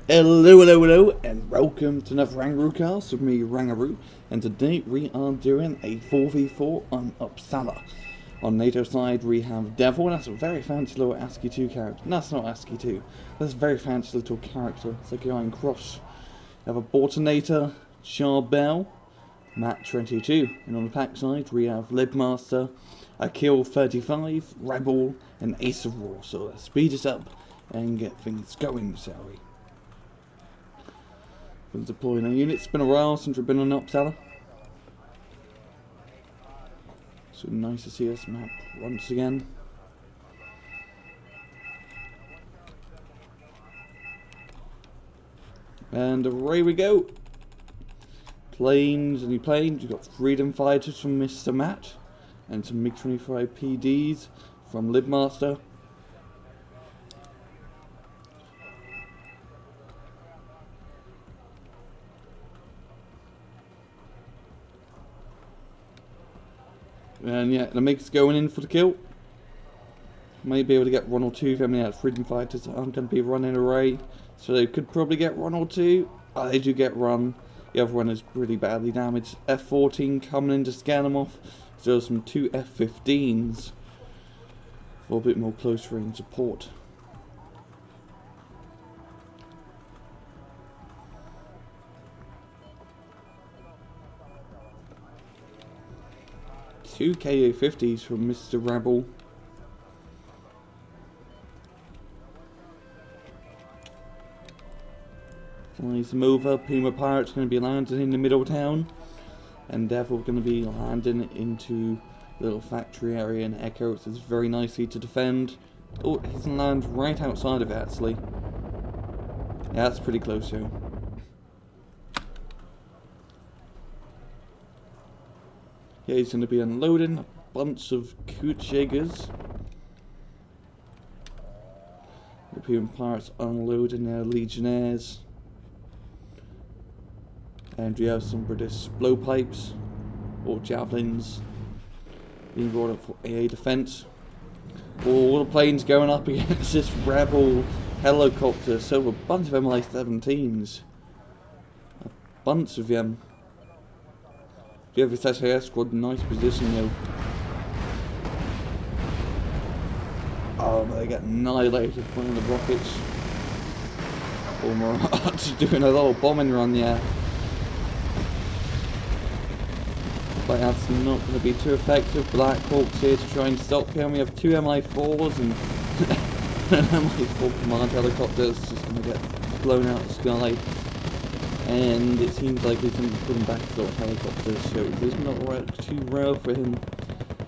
Hello, and welcome to another Rangaroo cast with me, Rangaroo, and today we are doing a 4v4 on Uppsala. On Nato's side we have Devil, and that's a very fancy little ASCII 2 character. No, that's not ASCII 2, that's a very fancy little character. It's like a Iron Cross. We have Abortionator, Charbel, Mat 22, and on the Pact side we have Libbmaster, Aceofwar, Rebel, and Aceofwar. So let's speed this up and get things going, shall we? Been deploying our units. It's been a while since we've been on Uppsala. So nice to see us map once again. And away we go. Planes, any planes. We've got Freedom Fighters from Mr. Matt. And some MiG-25 PDs from Libbmaster. And yeah, the MiG's going in for the kill. Might be able to get one or two. I mean, Freedom Fighters aren't going to be running array, so they could probably get one or two. They do get run. The other one is pretty badly damaged. F-14 coming in to scan them off. So there's some two F-15s for a bit more close range support. Two KA-50s from Mr. Rebel. Flies them over. Puma Pirate's going to be landing in the middle town. And Devil going to be landing into the little factory area, and Echo is very nicely to defend. Oh, he's going to land right outside of it actually. Yeah, that's pretty close too. Yeah, he's going to be unloading a bunch of Kutschjägers. European Pirates unloading their Legionnaires. And we have some British blowpipes or javelins being brought up for AA defense. All the planes going up against this rebel helicopter. So a bunch of MI-17s. A bunch of them. You have this SAS squad, nice position though. Oh, they get annihilated by the rockets. Oh, Mirage doing a little bombing run, yeah. But that's not going to be too effective. Black Hawk's here to try and stop him. We have two MI4s and an MI4 command helicopter is just going to get blown out of the sky. And it seems like he's going to be putting back sort of helicopters, so this is not work too well for him.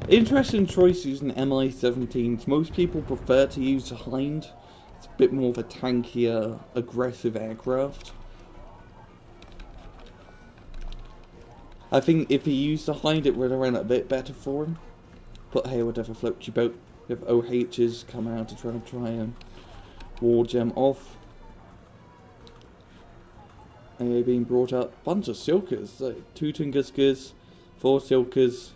Interesting choice using MI-17s. Most people prefer to use the Hind. It's a bit more of a tankier, aggressive aircraft. I think if he used the Hind, it would have run a bit better for him. But hey, whatever floats your boat. We have OHs come out to try and war gem off. And they're being brought up. Bunch of Silkers, like 2 Tunguskers, 4 Silkers,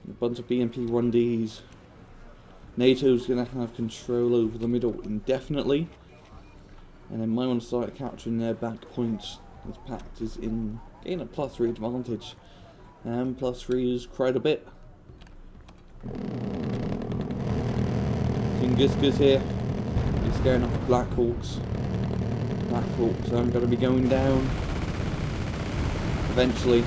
a bunch of BMP 1Ds. NATO's going to have control over the middle indefinitely. And they might want to start capturing their back points. This Pact is in a +3 advantage. And +3 is quite a bit. Tunguskers here. He's going off Black Hawks. Black Hawks are going to be going down eventually.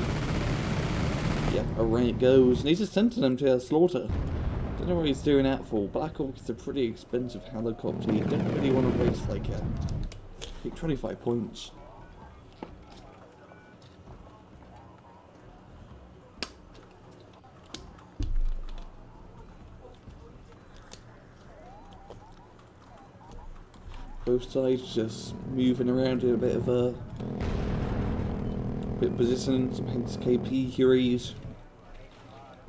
Yeah, away it goes. And he's just sent them to a slaughter. Don't know what he's doing that for. Black Hawk is a pretty expensive helicopter. You don't really want to waste like 25 points. Both sides just moving around in a bit of a position. Some HKP Hueys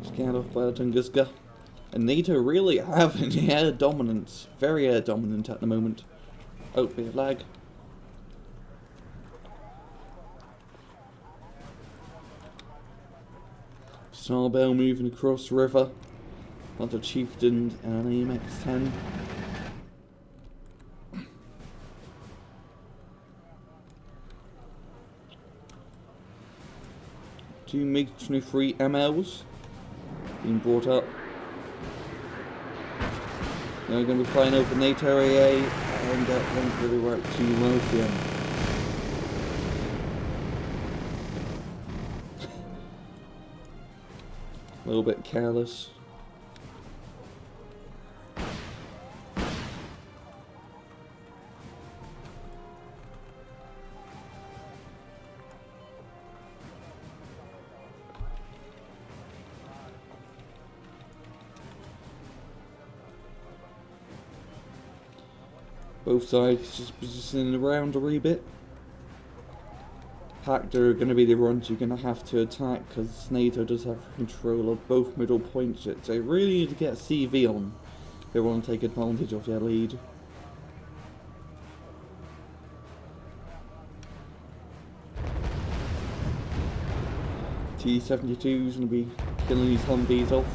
scanned off by the Tunguska. And NATO really having air dominance. Very air dominant at the moment. Oh, bit of lag. Charbel moving across the river. Bunch of Chieftains and an AMX-10. 2 MiG-23 MLs being brought up. Now we're going to be flying over NATO AA, and that won't really work too well for them. A little bit careless. Both sides just positioning around a wee bit. Pact are going to be the ones you're going to have to attack because NATO does have control of both middle points yet. So they really need to get a CV on if they want to take advantage of their lead. T-72 is going to be killing these Humvees off.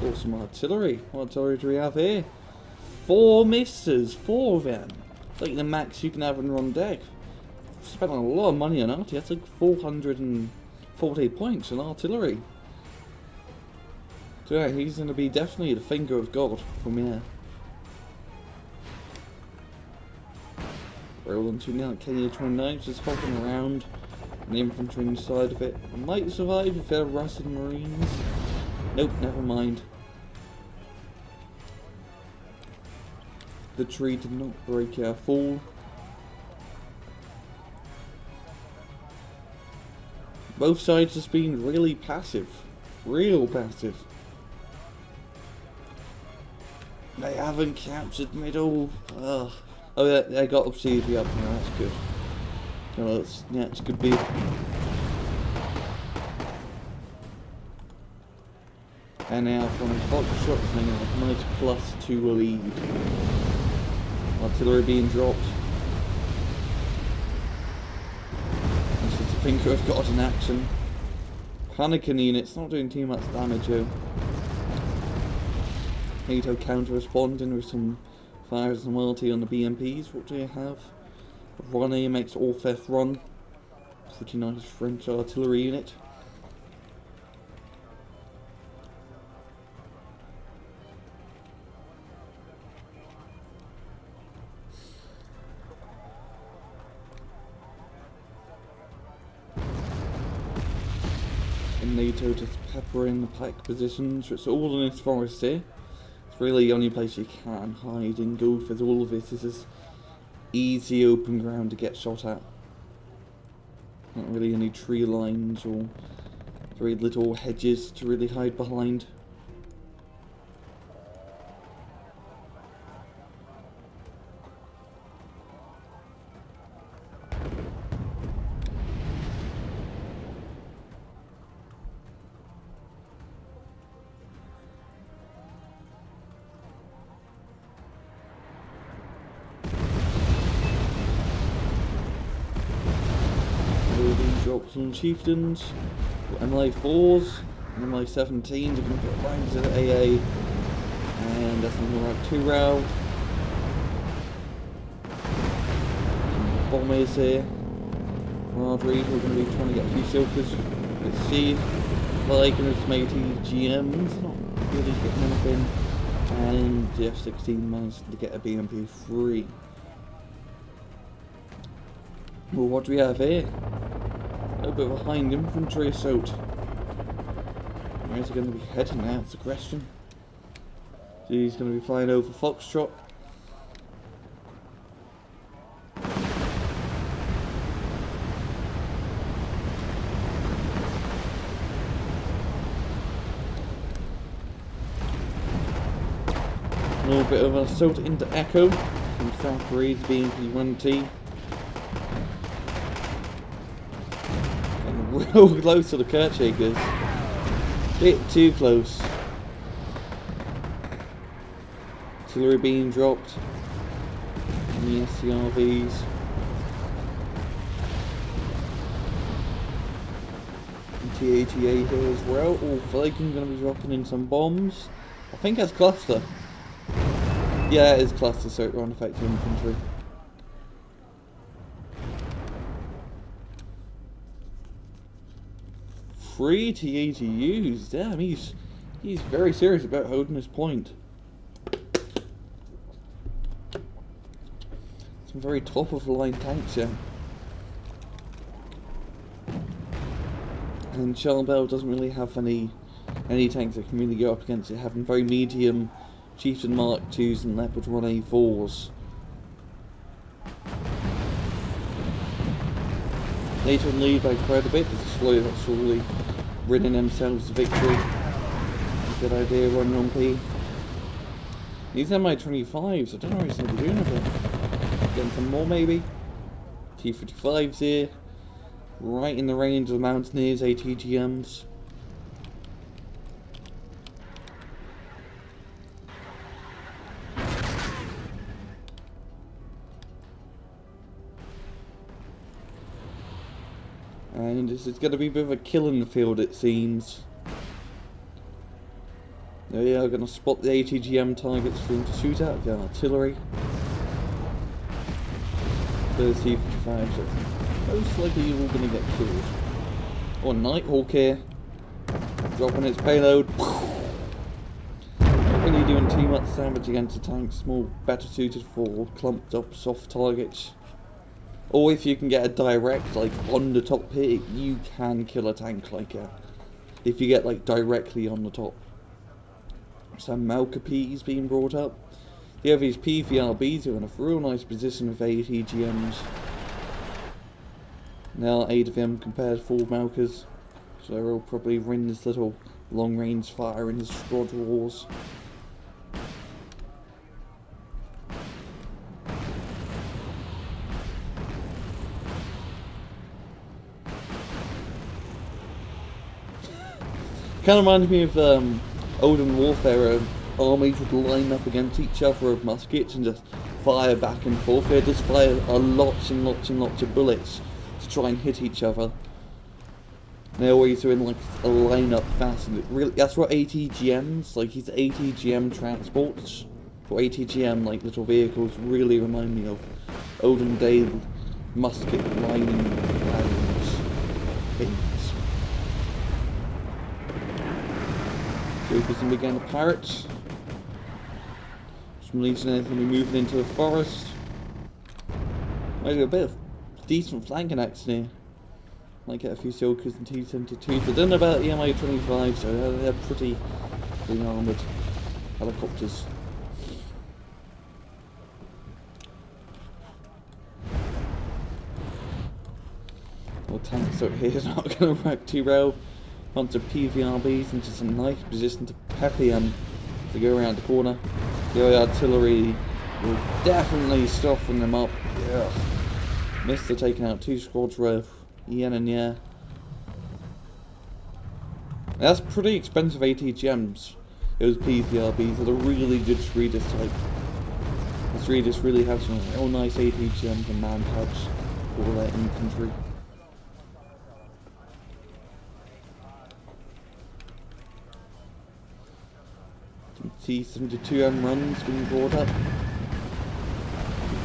Awesome artillery. What artillery do we have here? 4 misters, 4 of them. It's like the max you can have on deck. Spent a lot of money on artillery. That's like 440 points on artillery. So yeah, he's going to be definitely the finger of God from here. Roll onto now KA-29, just hopping around. And the infantry inside of it might survive if they're rusted marines. Nope, never mind. The tree did not break our fall. Both sides just been really passive. Real passive. They haven't captured middle. Oh yeah, they got up CV up now, that's good. Well, that's good beat. And now from Foxtrot's now a nice +2 lead. Artillery being dropped. This is the finger of God in action. Panicking units not doing too much damage though. NATO counter responding with some fires and loyalty on the BMPs. What do you have? One AMX Orfeth run. Pretty nice French artillery unit. And NATO just peppering the Pact positions. It's all in this forest here. It's really the only place you can hide and go for all of this. This is easy open ground to get shot at. Not really any tree lines or very little hedges to really hide behind. Drops on chieftains, MI4s, and MI17s are going to get right into the AA, and that's something like 2 row. Bombers here, Marjorie, we're going to be trying to get a few silkers. Let's see, like an estimated GMs, not really getting anything, and the F-16 managed to get a BMP free. Well, what do we have here? A little bit behind infantry assault. Where's he going to be heading now? It's a question. So he's going to be flying over Foxtrot. A little bit of an assault into Echo from South Korea's BMP-1T. Real close to the Kurt Shakers. Bit too close. Artillery being dropped. And the SCRVs. And T-88 here as well. Oh, Viking going to be dropping in some bombs. I think that's cluster. Yeah, it is cluster, so it won't affect infantry. pretty easy to use. Damn, he's very serious about holding his point. Some very top of the line tanks here. And Charbel doesn't really have any tanks that can really go up against it, having very medium Chieftain Mark 2s and Leopard 1A4s. Nato in lead by quite a bit, just slowly but surely winning themselves the victory. Good idea running on P. These MI-25s, I don't know what he's going to be doing with it. Getting some more maybe. T-55s here. Right in the range of the Mountaineers ATGMs. And this is going to be a bit of a killing field, it seems. They are going to spot the ATGM targets for them to shoot at with the artillery. Those T-55s are most likely all going to get killed. Or Nighthawk here, dropping its payload. Not really doing too much damage against the tanks, more better suited for clumped up soft targets. Or if you can get a direct, like, on the top hit, you can kill a tank like that. If you get, like, directly on the top. Some Malcapees being brought up. The other is PVRBs who are in a real nice position with ATGMs. Now 8 of them compared to 4 Malkas. So they'll probably win this little long range fire in the squad wars. Kind of reminds me of olden warfare. Armies would line up against each other with muskets and just fire back and forth. They'd just fire lots and lots and lots of bullets to try and hit each other. And they always do in like a line-up fast. And really, that's what ATGMs, like these ATGM transports, or ATGM like little vehicles, really remind me of olden day musket lining things. Focusing again the pirates. Some legionnaires going to be moving into the forest. Might do a bit of decent flanking action here. Might get a few Silkers and T-72s. I don't know about the Mi-25, so they're pretty armoured helicopters. Well, tanks out here is not going to work too well. Bunch of PVRBs into some nice position to pepper them to go around the corner. The artillery will definitely soften them up. Yeah. Missed taking out 2 squads worth. Yen and yeah. That's pretty expensive ATGMs. Those PVRBs are a really good Swedish type. The Swedish really have some real nice ATGMs and man pads for their infantry. T-72M runs being brought up.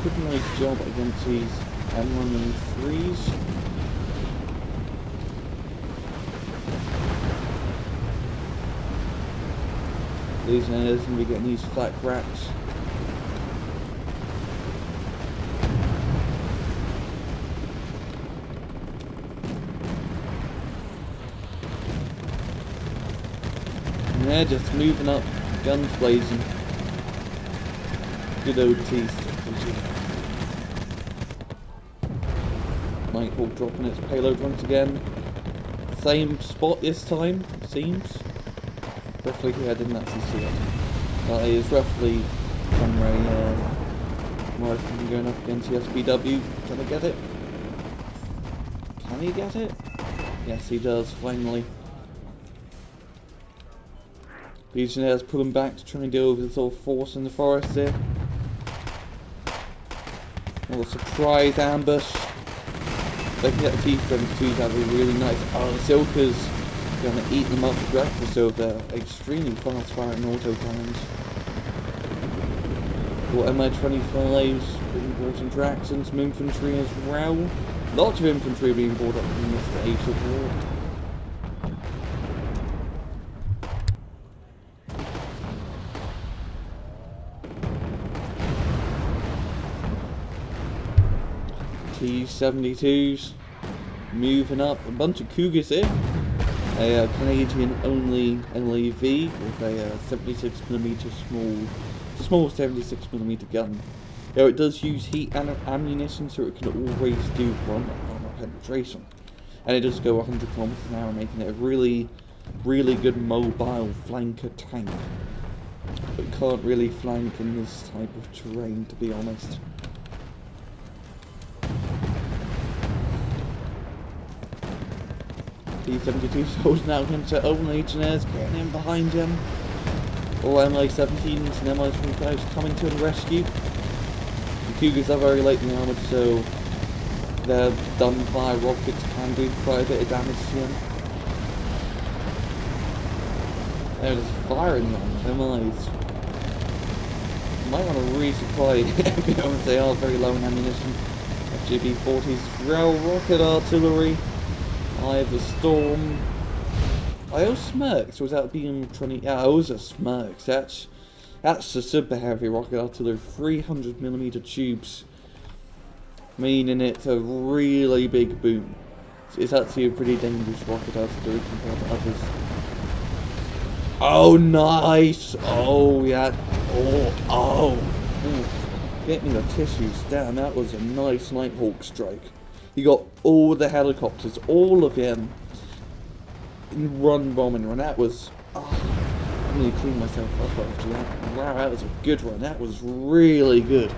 Pretty nice job against these M1-3s. Legionnaires going to be getting these flak rats. And they're just moving up. Guns blazing. Good old T-72. Nighthawk dropping its payload once again. Same spot this time, it seems. Roughly, I didn't actually see it. That is roughly somewhere where I'm going up against the SBW. Can I get it? Can he get it? Yes, he does, finally. Legionnaires pulling back to try and deal with this little force in the forest here. Little surprise ambush. They can get the T-72s have a really nice. Oh, the Silkers going to eat them up for breakfast over their extremely fast firing autocannons. Got Mi-25s being brought into action, some infantry as well. Lots of infantry being brought up in this Aceofwar. T-72s moving up. A bunch of Cougars here. A Canadian-only LAV with a 76mm small 76mm gun. Though it does use heat and ammunition, so it can always do armor penetration. And it does go 100 kilometers an hour, making it a really good mobile flanker tank. But can't really flank in this type of terrain, to be honest. T-72 soldiers now against their own legionnaires, getting in behind him. All MI-17s and MI-25s coming to the rescue. The Cougars are very lightly armoured, so their done by rockets can do quite a bit of damage to them. They're just firing on them, MIs. Might want to resupply, because they are very low in ammunition. FGB-40s, rail rocket artillery. Eye of the Storm. I owe Smirks, was that being 20? Yeah, I was a Smirks. That's the super heavy rocket artillery, 300mm tubes, meaning it's a really big boom. It's actually a pretty dangerous rocket artillery compared to others. Oh, nice! Oh, yeah. Oh. Ooh. Get me the tissues. Damn, that was a nice Nighthawk strike. You got all the helicopters, all of them, in one bombing run. That was... Oh, I'm going to clean myself up after that. Wow, that was a good one. That was really good.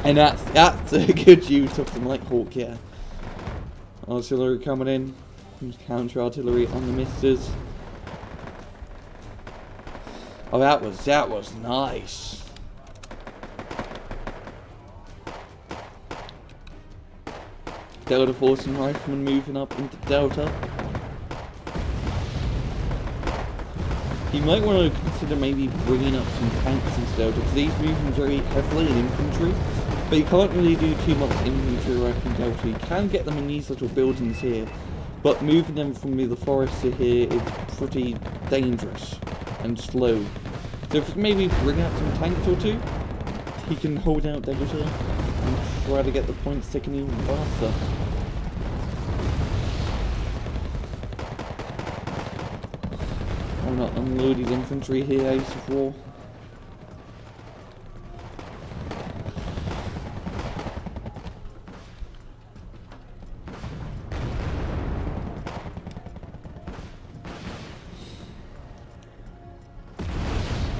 And that's a good use of the Nighthawk, yeah. Artillery coming in. Counter artillery on the misters. Oh, that was nice. Delta Force and Riflemen moving up into Delta. You might want to consider maybe bringing up some tanks into Delta, because these move very heavily in infantry, but you can't really do too much infantry work in Delta. You can get them in these little buildings here, but moving them from the forest to here is pretty dangerous and slow. So if maybe bring out some tanks or two, he can hold out Delta and try to get the points taken even faster. I'm not unload his infantry here, Aceofwar.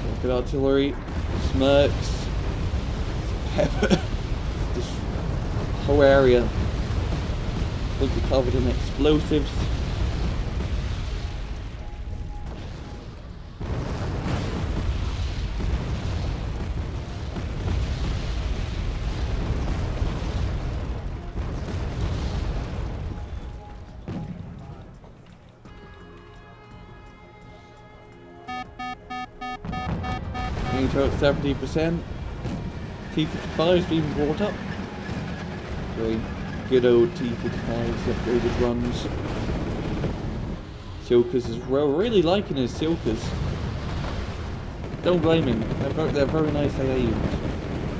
Rocket artillery, Smirks, Pepper. This whole area will be covered in explosives. Nato at 70%. T-55 is being brought up. Very good old T-55s, upgraded runs. Silkers as well. Really liking his Silkers. Don't blame him. They're very nice aimed.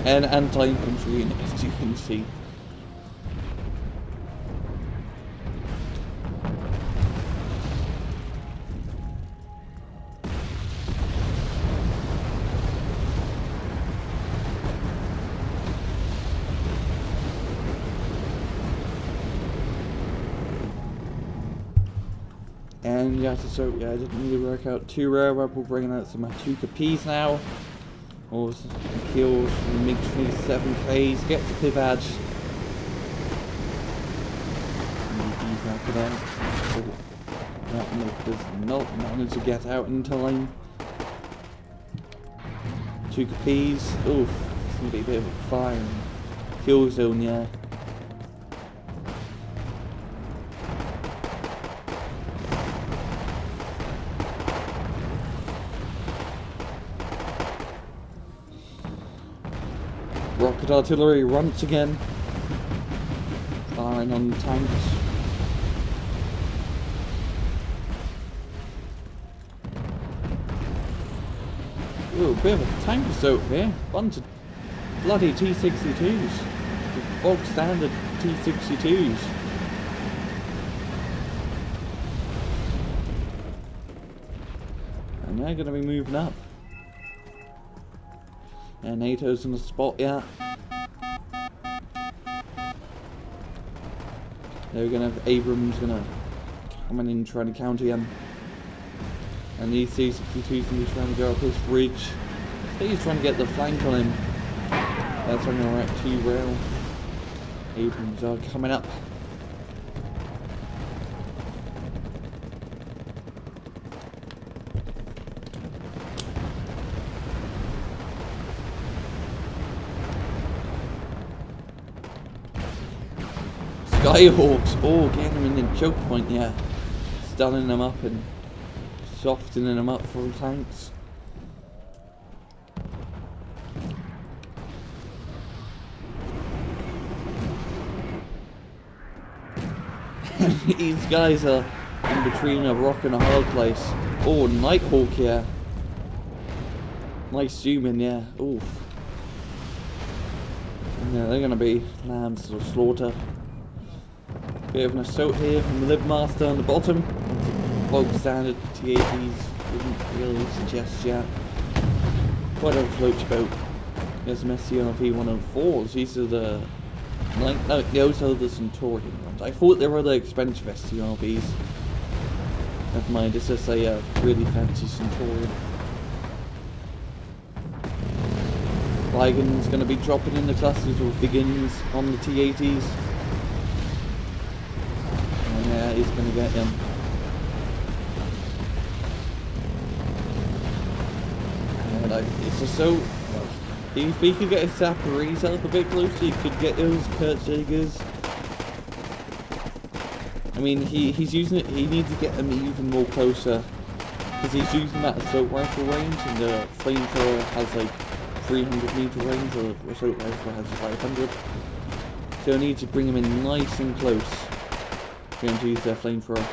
And anti-infantry units, as you can see. And yeah, so yeah, it didn't really work out too well. We're bringing out some Matuka Ps now. Or some kills from the MiG-27Ks. Gets the Piv Edge. That does not manage to get out in time. Matuka Ps. Oof, it's gonna be a bit of a fire kill zone, yeah. Rocket artillery once again, firing on the tanks. Ooh, a bit of a tank assault here. Bunch of bloody T62s. Bog standard T62s. And they're going to be moving up. And NATO's in the spot yet. They're going to have Abrams going to come in and try to counter him. And these T62's going to be trying to go up this bridge. I think he's trying to get the flank on him. That's on the right 2 rail. Abrams are coming up. Skyhawks, oh, getting him in the choke point, yeah. Stunning them up and softening them up for the tanks. These guys are in between a rock and a hard place. Oh, Nighthawk here. Nice zoom in, yeah. Oof. Yeah, they're gonna be lambs to slaughter. Bit of an assault here from the Libbmaster on the bottom. Bog standard T80s didn't really suggest yet. Quite a float boat. There's some SCRV 104s. These are the no, those are the Centaurian ones. I thought they were the expensive SCRVs. Never mind, this is a really fancy Centaurian. Vigan's going to be dropping in the clusters with Vigans on the T80s. And yeah, he's going to get him. And it's just so... If he could get his Zaporizhzhia up a bit closer, he could get those Kurtjägers. I mean, he's using it. He needs to get them even more closer because he's using that assault rifle range, and the flamethrower has like 300-meter range, or the assault rifle has 500. So I need to bring him in nice and close. We're going to use their flamethrower,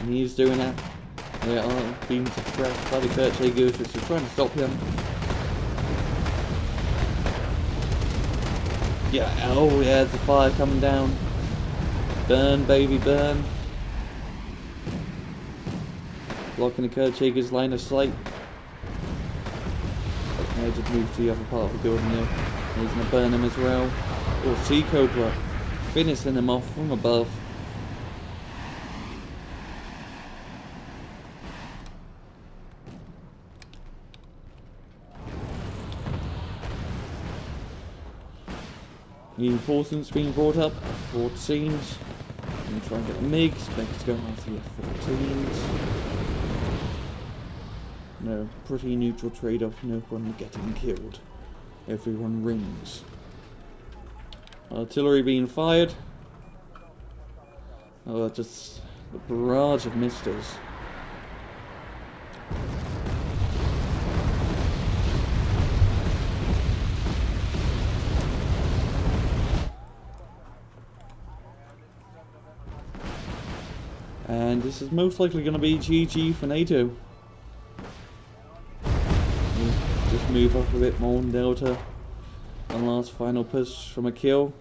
and he's doing that. They are being suppressed by the Kurtjägers, which is trying to stop him. Yeah, oh yeah, there's the fire coming down. Burn, baby, burn. Blocking the Kurtjäger's line of sight. I just moved to the other part of the building there. He's going to burn him as well. Oh, Sea Cobra. Finishing him off from above. Reinforcements being brought up. F-14s. I'm going to try and get the MiGs. Meg's going after the F-14s. No, pretty neutral trade-off. No one getting killed. Everyone rings. Artillery being fired. Oh, just the barrage of misters. And this is most likely going to be GG for NATO. Just move up a bit more in Delta. One last final push from a kill.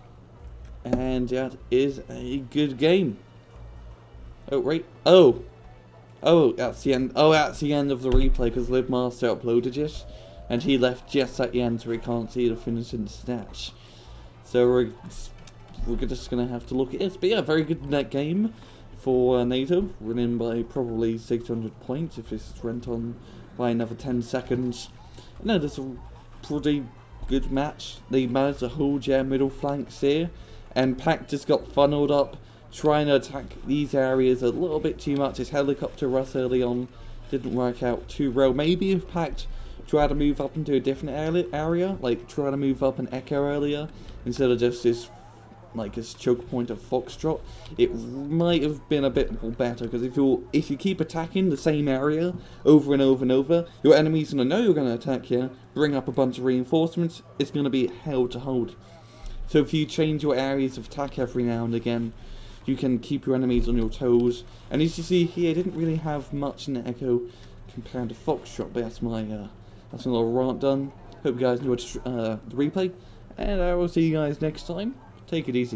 And that is a good game. Oh, right. Oh, that's the end. Oh, that's the end of the replay because Libbmaster uploaded it. And he left just at the end so we can't see the finishing stats. So we're just going to have to look at this. But yeah, very good net game for NATO, winning by probably 600 points if this is went on by another 10 seconds. No, that's a pretty good match. They managed to hold their middle flanks here, and Pact just got funneled up, trying to attack these areas a little bit too much. His helicopter rush early on didn't work out too well. Maybe if Pact tried to move up into a different area, like try to move up an Echo earlier, instead of just this like his choke point of Foxtrot, it might have been a bit more better, because if you keep attacking the same area over and over and over, your enemy's going to know you're going to attack here, bring up a bunch of reinforcements, it's going to be hell to hold. So if you change your areas of attack every now and again, you can keep your enemies on your toes. And as you see here, I didn't really have much in the Echo compared to Foxtrot, but that's my little rant done. Hope you guys enjoyed the replay. And I will see you guys next time. Take it easy.